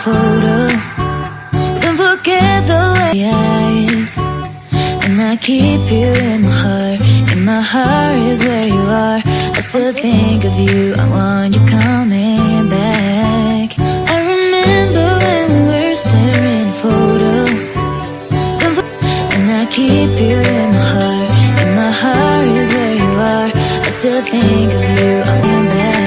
photo. Don't forget the way eyes, and I keep you in my heart. And my heart is where you are. I still think of you, I want you coming back. I remember when we were staring at a photo. And I keep you in my heart. And my heart is where you are. I still think of you, I want you back.